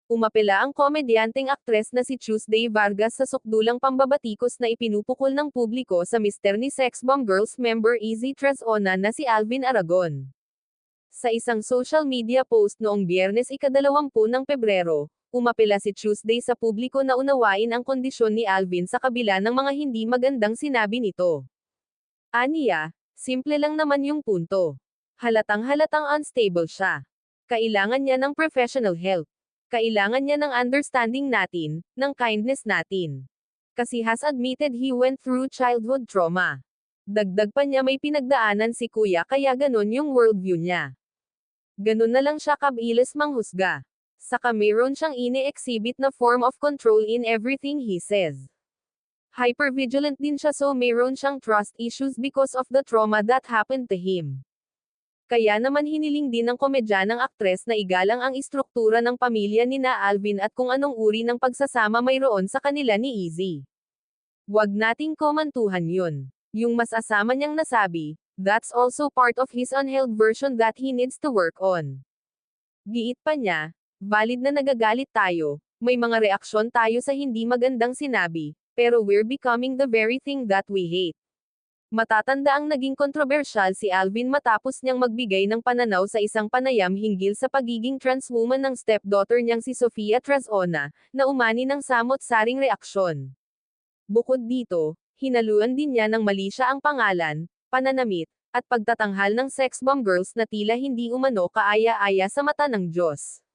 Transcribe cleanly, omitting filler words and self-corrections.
Umapela ang komedyanteng aktres na si Tuesday Vargas sa sukdulang pambabatikos na ipinupukol ng publiko sa mister ni Sex Bomb Girls member Izzy Trazona na si Alvin Aragon. Sa isang social media post noong Biyernes ika-20 ng Pebrero, umapela si Tuesday sa publiko na unawain ang kondisyon ni Alvin sa kabila ng mga hindi magandang sinabi nito. Aniya, simple lang naman yung punto. Halatang-halatang unstable siya. Kailangan niya ng professional help. Kailangan niya ng understanding natin, ng kindness natin. Kasi has admitted he went through childhood trauma. Dagdag pa niya may pinagdaanan si kuya kaya ganon yung worldview niya. Ganon na lang siya kabilis manghusga. Saka mayroon siyang ini-exhibit na form of control in everything he says. Hypervigilant din siya so mayroon siyang trust issues because of the trauma that happened to him. Kaya naman hiniling din ng komedyanang aktres na igalang ang istruktura ng pamilya ni na Alvin at kung anong uri ng pagsasama mayroon sa kanila ni Izzy. Wag nating komentuhan yun. Yung mas asama niyang nasabi, that's also part of his unhealed version that he needs to work on. Giit pa niya, valid na nagagalit tayo, may mga reaksyon tayo sa hindi magandang sinabi, pero we're becoming the very thing that we hate. Matatanda ang naging kontrobersyal si Alvin matapos niyang magbigay ng pananaw sa isang panayam hinggil sa pagiging trans woman ng stepdaughter niyang si Sofia Trazona, na umani ng samot-saring reaksyon. Bukod dito, hinaluan din niya ng mali siya ang pangalan, pananamit, at pagtatanghal ng sex bomb girls na tila hindi umano kaaya-aya sa mata ng Diyos.